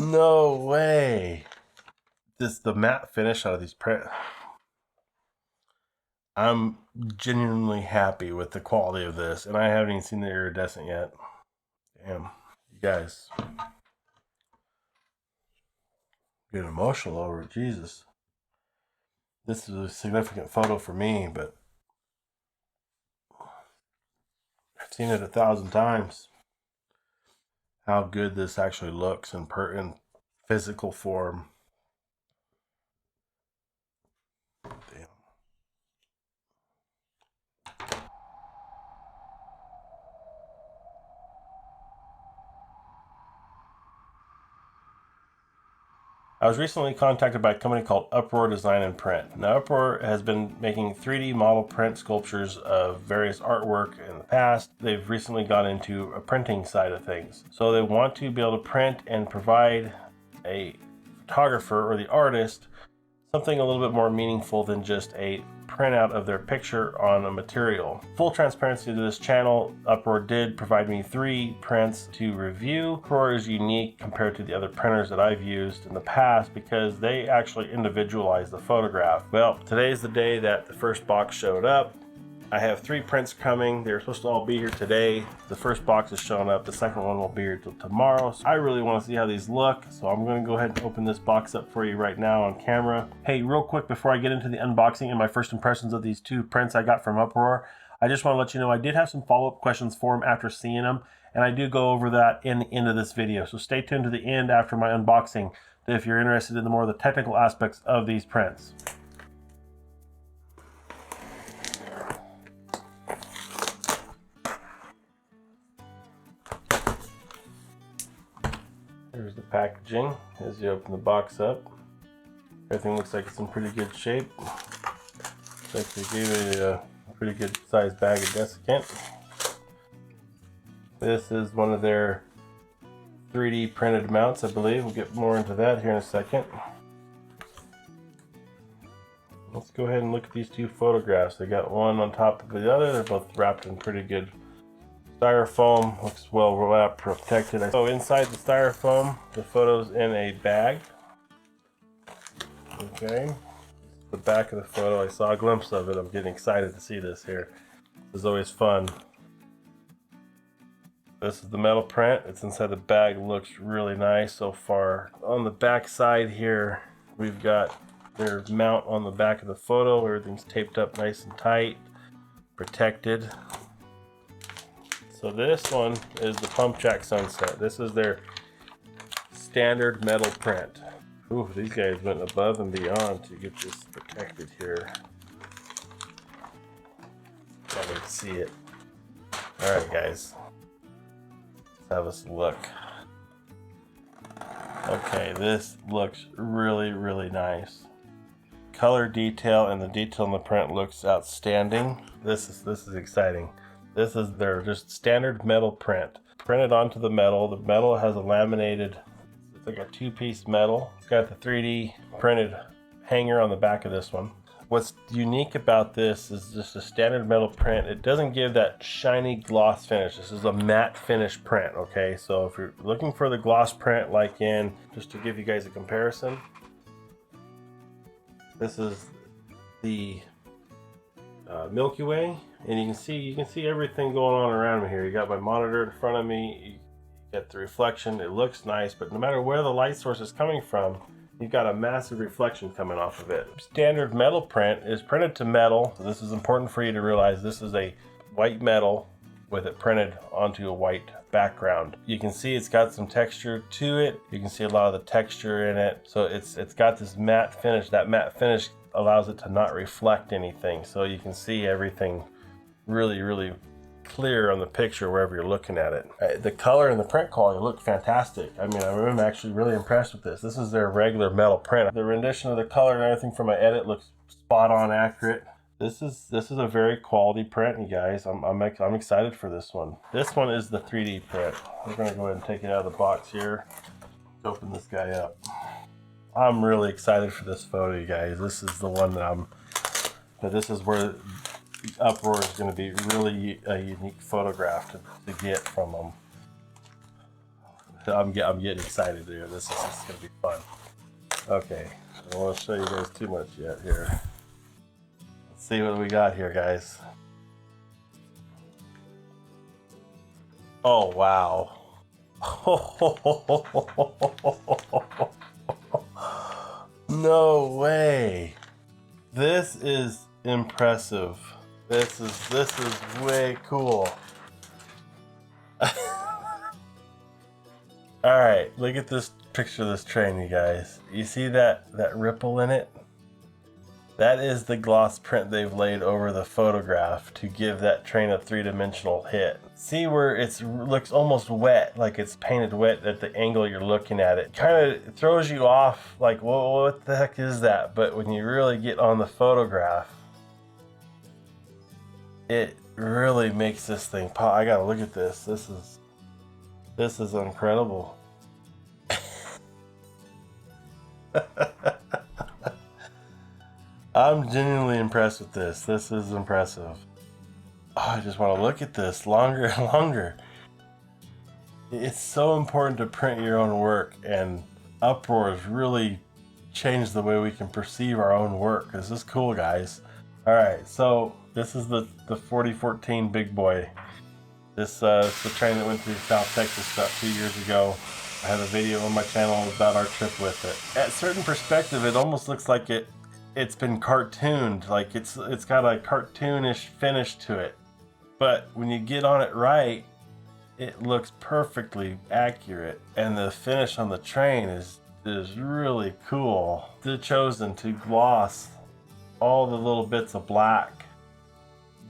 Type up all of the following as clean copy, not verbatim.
No way. The matte finish out of these print. I'm genuinely happy with the quality of this, and I haven't even seen the iridescent yet. Damn, you guys get emotional over it. Jesus, this is a significant photo for me, but I've seen it 1,000 times. How good this actually looks in physical form. Damn. I was recently contacted by a company called UPROAR Design Print. Now, UPROAR has been making 3D model print sculptures of various artwork in the past. They've recently gone into a printing side of things. So they want to be able to print and provide a photographer or the artist something a little bit more meaningful than just a printout of their picture on a material. Full transparency to this channel, UPROAR did provide me 3 prints to review. UPROAR is unique compared to the other printers that I've used in the past because they actually individualize the photograph. Well, today's the day that the first box showed up. I have 3 prints coming. They're supposed to all be here today. The first box is showing up. The second one won't be here till tomorrow. So I really want to see how these look. So I'm going to go ahead and open this box up for you right now on camera. Hey, real quick before I get into the unboxing and my first impressions of these 2 prints I got from UPROAR, I just want to let you know I did have some follow-up questions for them after seeing them, and I do go over that in the end of this video. So stay tuned to the end after my unboxing if you're interested in the more of the technical aspects of these prints. There's the packaging as you open the box up. Everything looks like it's in pretty good shape. Looks like they gave it a pretty good sized bag of desiccant. This is one of their 3D printed mounts, I believe. We'll get more into that here in a second. Let's go ahead and look at these 2 photographs. They got one on top of the other. They're both wrapped in pretty good styrofoam. Looks well wrapped, protected. So inside the styrofoam, the photo's in a bag. Okay, the back of the photo, I saw a glimpse of it. I'm getting excited to see this here. This is always fun. This is the metal print. It's inside the bag. Looks really nice so far. On the back side here, we've got their mount on the back of the photo. Everything's taped up nice and tight, protected. So this one is the Pump Jack Sunset. This is their standard metal print. Ooh, these guys went above and beyond to get this protected here. Can't wait to see it. Alright guys, let's have us look. Okay, this looks really, really nice. Color detail and the detail in the print looks outstanding. This is exciting. This is their just standard metal print. Printed onto the metal. The metal has a laminated, it's like a 2-piece metal. It's got the 3D printed hanger on the back of this one. What's unique about this is just a standard metal print. It doesn't give that shiny gloss finish. This is a matte finish print, okay? So if you're looking for the gloss print like in, just to give you guys a comparison, this is the Milky Way, and you can see everything going on around me here. You got my monitor in front of me, you get the reflection. It looks nice, but no matter where the light source is coming from, you've got a massive reflection coming off of it. Standard metal print is printed to metal. So this is important for you to realize. This is a white metal with it printed onto a white background. You can see it's got some texture to it. You can see a lot of the texture in it. So it's got this matte finish. That matte finish allows it to not reflect anything. So you can see everything really, really clear on the picture wherever you're looking at it. The color and the print quality look fantastic. I mean, I'm actually really impressed with this. This is their regular metal print. The rendition of the color and everything from my edit looks spot on accurate. This is a very quality print, you guys. I'm excited for this one. This one is the 3D print. We're gonna go ahead and take it out of the box here. Let's open this guy up. I'm really excited for this photo, you guys. This is the one that this is where UPROAR is going to be really a unique photograph to get from them. I'm getting excited here. This is gonna be fun. Okay, I don't want to show you guys too much yet here. Let's see what we got here, guys. Oh wow. No way. This is impressive. This is way cool. All right, look at this picture of this train, you guys. You see that ripple in it? That is the gloss print they've laid over the photograph to give that train a three-dimensional hit. See where it looks almost wet, like it's painted wet at the angle you're looking at it. Kind of throws you off, like, well, what the heck is that? But when you really get on the photograph, it really makes this thing pop. I gotta look at this. This is incredible. I'm genuinely impressed with this. This is impressive. Oh, I just want to look at this longer and longer. It's so important to print your own work, and UPROAR has really changed the way we can perceive our own work. This is cool, guys. All right, so this is the 4014 big boy. This is the train that went through South Texas about 2 years ago. I have a video on my channel about our trip with it. At a certain perspective, it almost looks like it's been cartooned, like it's got a cartoonish finish to it. But when you get on it right, it looks perfectly accurate, and the finish on the train is really cool. They've chosen to gloss all the little bits of black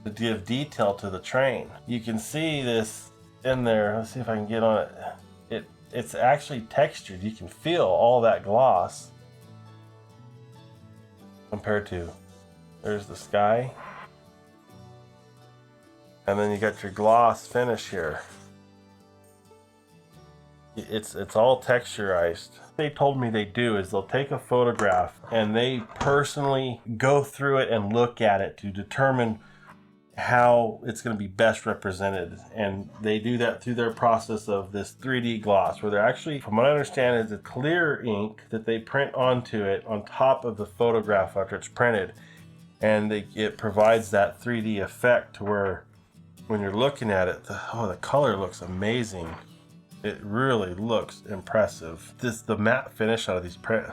to give detail to the train. You can see this in there. Let's see if I can get on it. It's actually textured. You can feel all that gloss compared to, there's the sky, and then you got your gloss finish here. It's all texturized. What they told me they do is they'll take a photograph and they personally go through it and look at it to determine how it's going to be best represented, and they do that through their process of this 3D gloss, where they're actually, from what I understand, is a clear ink that they print onto it on top of the photograph after it's printed, and it provides that 3D effect to where when you're looking at it, the color looks amazing. It really looks impressive. The matte finish out of these print,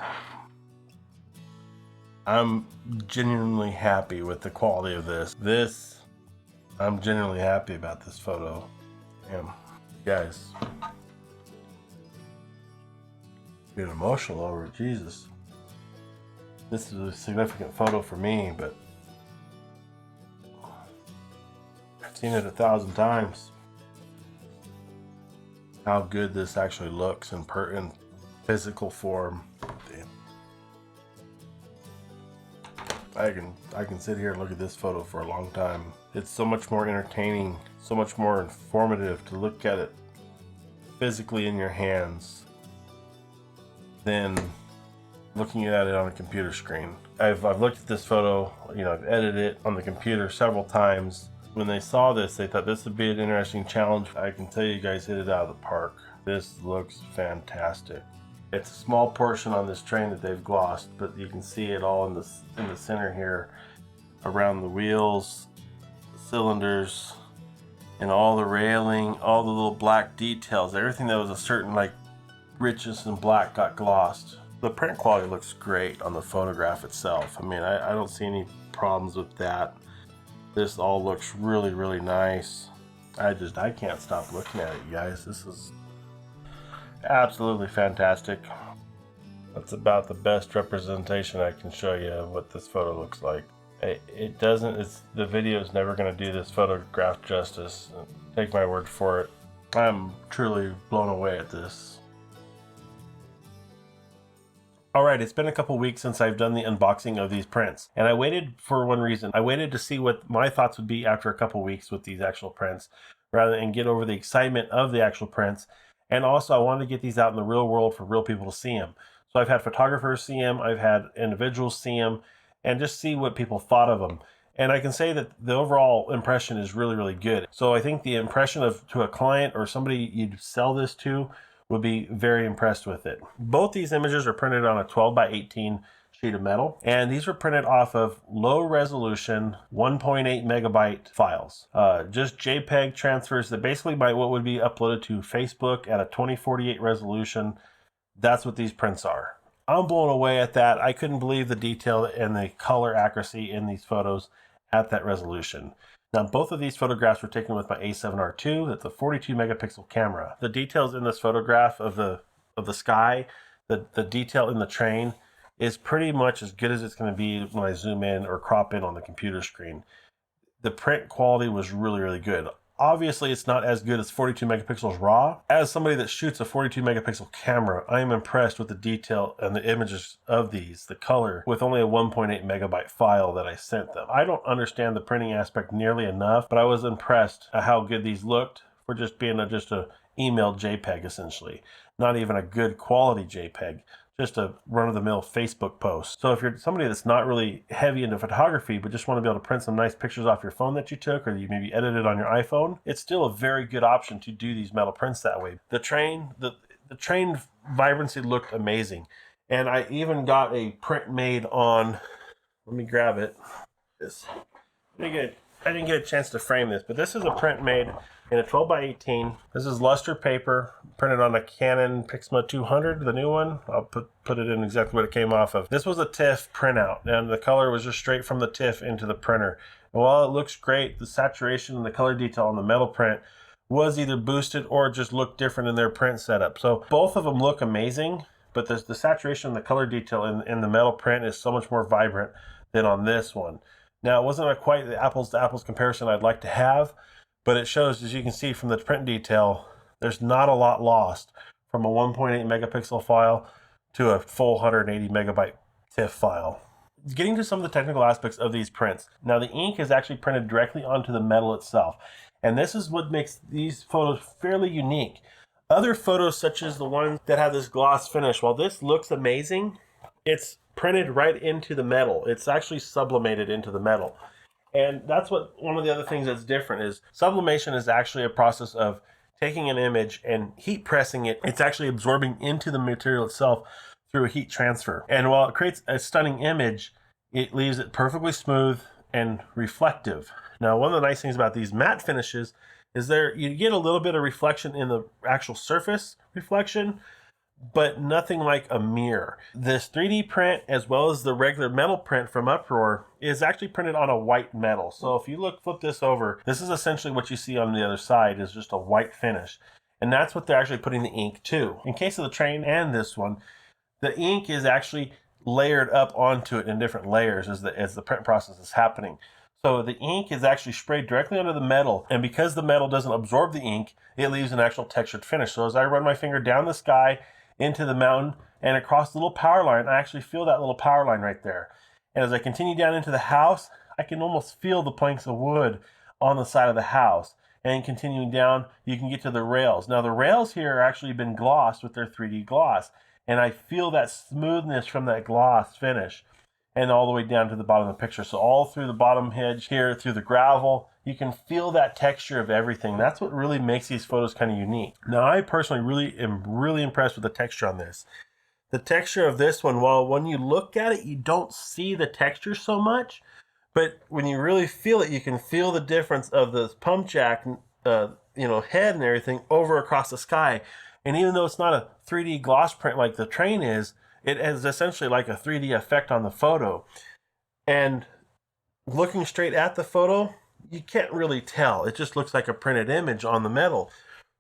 I'm genuinely happy with the quality of this. I'm genuinely happy about this photo. Damn, guys, getting emotional over it. Jesus, this is a significant photo for me, but I've seen it 1,000 times. How good this actually looks in physical form. Damn. I can sit here and look at this photo for a long time. It's so much more entertaining, so much more informative to look at it physically in your hands than looking at it on a computer screen. I've looked at this photo, you know, I've edited it on the computer several times. When they saw this, they thought this would be an interesting challenge. I can tell you guys hit it out of the park. This looks fantastic. It's a small portion on this train that they've glossed, but you can see it all in the center here, around the wheels, the cylinders, and all the railing, all the little black details. Everything that was a certain like richness in black got glossed. The print quality looks great on the photograph itself. I mean, I don't see any problems with that. This all looks really, really nice. I can't stop looking at it, you guys. This is absolutely fantastic. That's about the best representation I can show you of what this photo looks like. The video is never going to do this photograph justice. Take my word for it. I'm truly blown away at this. Alright, it's been a couple weeks since I've done the unboxing of these prints, and I waited for one reason. I waited to see what my thoughts would be after a couple weeks with these actual prints, rather than get over the excitement of the actual prints. And also I wanted to get these out in the real world for real people to see them. So I've had photographers see them, I've had individuals see them, and just see what people thought of them. And I can say that the overall impression is really, really good. So I think the impression to a client or somebody you'd sell this to would be very impressed with it. Both these images are printed on a 12 by 18 sheet of metal, and these were printed off of low resolution 1.8 megabyte files. Just JPEG transfers that basically by what would be uploaded to Facebook at a 2048 resolution. That's what these prints are. I'm blown away at that. I couldn't believe the detail and the color accuracy in these photos at that resolution. Now, both of these photographs were taken with my A7R II. That's a 42 megapixel camera. The details in this photograph of the sky, the detail in the train is pretty much as good as it's going to be when I zoom in or crop in on the computer screen. The print quality was really, really good. Obviously, it's not as good as 42 megapixels raw. As somebody that shoots a 42 megapixel camera, I am impressed with the detail and the images of these, the color, with only a 1.8 megabyte file that I sent them. I don't understand the printing aspect nearly enough, but I was impressed at how good these looked for just being just a emailed JPEG, essentially. Not even a good quality JPEG. Just a run-of-the-mill Facebook post. So if you're somebody that's not really heavy into photography, but just want to be able to print some nice pictures off your phone that you took, or you maybe edited on your iPhone, it's still a very good option to do these metal prints that way. The train vibrancy looked amazing. And I even got a print made on, let me grab it. I didn't get a chance to frame this, but this is a print made in a 12 by 18. This is luster paper printed on a Canon Pixma 200, the new one. I'll put it in exactly what it came off of. This was a TIFF printout, and the color was just straight from the TIFF into the printer. And while it looks great, the saturation and the color detail on the metal print was either boosted or just looked different in their print setup. So both of them look amazing, but the saturation and the color detail in the metal print is so much more vibrant than on this one. Now, it wasn't quite the apples to apples comparison I'd like to have, but it shows, as you can see from the print detail, there's not a lot lost from a 1.8 megapixel file to a full 180 megabyte TIFF file. Getting to some of the technical aspects of these prints. Now, the ink is actually printed directly onto the metal itself, and this is what makes these photos fairly unique. Other photos, such as the ones that have this gloss finish, while this looks amazing, it's printed right into the metal. It's actually sublimated into the metal. And that's what one of the other things that's different is sublimation is actually a process of taking an image and heat pressing it. It's actually absorbing into the material itself through a heat transfer. And while it creates a stunning image, it leaves it perfectly smooth and reflective. Now, one of the nice things about these matte finishes is you get a little bit of reflection in the actual surface reflection, but nothing like a mirror. This 3D print, as well as the regular metal print from UPROAR, is actually printed on a white metal. So if you flip this over, this is essentially what you see on the other side is just a white finish. And that's what they're actually putting the ink to. In case of the train and this one, the ink is actually layered up onto it in different layers as the print process is happening. So the ink is actually sprayed directly onto the metal, and because the metal doesn't absorb the ink, it leaves an actual textured finish. So as I run my finger down the sky, into the mountain, and across the little power line, I actually feel that little power line right there. And as I continue down into the house, I can almost feel the planks of wood on the side of the house. And continuing down, you can get to the rails. Now the rails here are actually been glossed with their 3D gloss, and I feel that smoothness from that gloss finish, and all the way down to the bottom of the picture. So all through the bottom edge here, through the gravel, you can feel that texture of everything. That's what really makes these photos kind of unique. Now, I personally am really impressed with the texture on this. The texture of this one, while when you look at it, you don't see the texture so much, but when you really feel it, you can feel the difference of the pump jack, head and everything over across the sky. And even though it's not a 3D gloss print like the train is, it is essentially like a 3D effect on the photo. And looking straight at the photo, you can't really tell. It just looks like a printed image on the metal.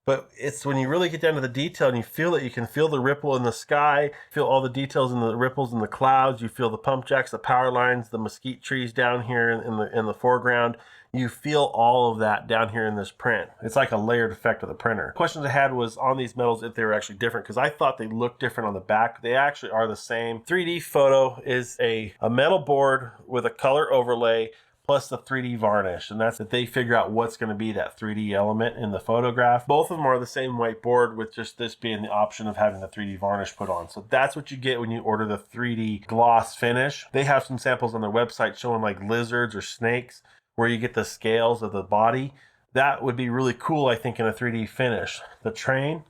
But it's when you really get down to the detail and you feel it, you can feel the ripple in the sky, feel all the details in the ripples in the clouds, you feel the pump jacks, the power lines, the mesquite trees down here in the foreground. You feel all of that down here in this print. It's like a layered effect of the printer. Questions I had was on these metals if they were actually different, because I thought they looked different on the back. They actually are the same. 3D photo is a metal board with a color overlay plus the 3D varnish, and that's that they figure out what's going to be that 3D element in the photograph. Both of them are the same white board, with just this being the option of having the 3D varnish put on. So that's what you get when you order the 3D gloss finish. They have some samples on their website showing like lizards or snakes, where you get the scales of the body. That would be really cool, I think, in a 3D finish. The train,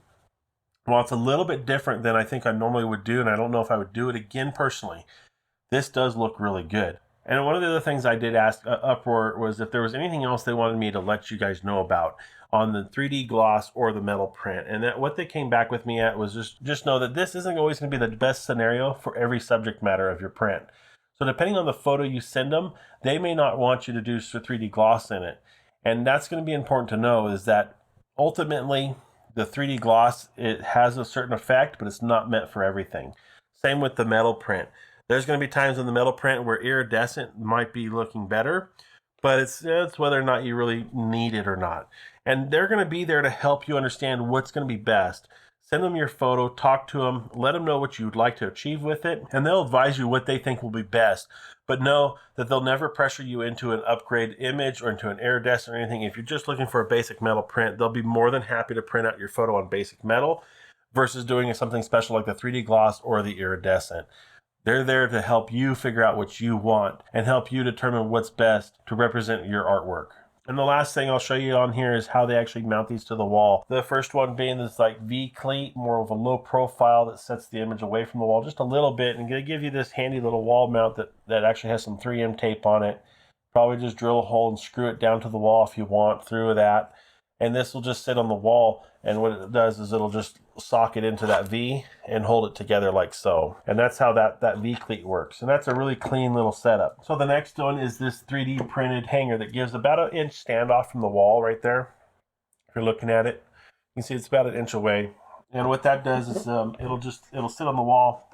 While it's a little bit different than I think I normally would do, and I don't know if I would do it again personally, this does look really good. And one of the other things I did ask Uproar was if there was anything else they wanted me to let you guys know about on the 3D gloss or the metal print. And that what they came back with me at was just know that this isn't always going to be the best scenario for every subject matter of your print. So depending on the photo you send them, they may not want you to do 3D gloss in it. And that's going to be important to know, is that ultimately the 3D gloss, it has a certain effect, but it's not meant for everything. Same with the metal print. There's going to be times in the metal print where iridescent might be looking better, but it's whether or not you really need it or not. And they're going to be there to help you understand what's going to be best. Send them your photo, talk to them, let them know what you'd like to achieve with it, and they'll advise you what they think will be best. But know that they'll never pressure you into an upgrade image or into an iridescent or anything. If you're just looking for a basic metal print, they'll be more than happy to print out your photo on basic metal versus doing something special like the 3D gloss or the iridescent. They're there to help you figure out what you want and help you determine what's best to represent your artwork. And the last thing I'll show you on here is how they actually mount these to the wall. The first one being this like V-cleat, more of a low profile that sets the image away from the wall just a little bit, and they give you this handy little wall mount that actually has some 3M tape on it. Probably just drill a hole and screw it down to the wall if you want through that. And this will just sit on the wall, and what it does is it'll just socket into that V and hold it together like so. And that's how that V-cleat works. And that's a really clean little setup. So the next one is this 3D printed hanger that gives about an inch standoff from the wall right there. If you're looking at it, you can see it's about an inch away. And what that does is it'll sit on the wall,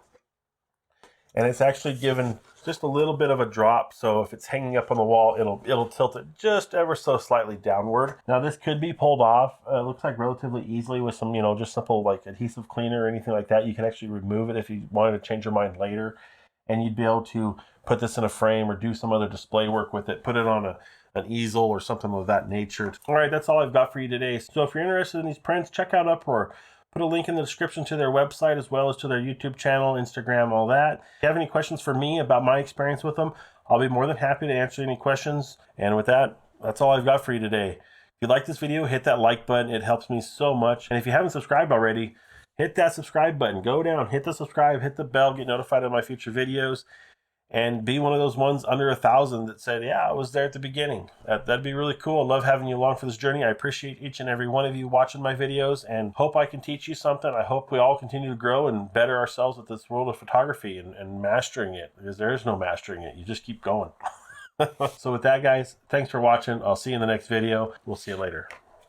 and it's actually given just a little bit of a drop, so if it's hanging up on the wall, it'll tilt it just ever so slightly downward. Now this could be pulled off. It looks like relatively easily with some, just simple like adhesive cleaner or anything like that. You can actually remove it if you wanted to change your mind later, and you'd be able to put this in a frame or do some other display work with it. Put it on an easel or something of that nature. All right, that's all I've got for you today. So if you're interested in these prints, check out Uproar. Put a link in the description to their website as well as to their YouTube channel, Instagram, all that. If you have any questions for me about my experience with them, I'll be more than happy to answer any questions. And with that, that's all I've got for you today. If you like this video, hit that like button. It helps me so much. And if you haven't subscribed already, hit that subscribe button. Go down, hit the subscribe, hit the bell, get notified of my future videos, and be one of those ones under 1,000 that said, yeah, I was there at the beginning. That'd be really cool. I love having you along for this journey. I appreciate each and every one of you watching my videos, and hope I can teach you something. I hope we all continue to grow and better ourselves with this world of photography and mastering it, because there is no mastering it. You just keep going. So with that, guys, thanks for watching. I'll see you in the next video. We'll see you later.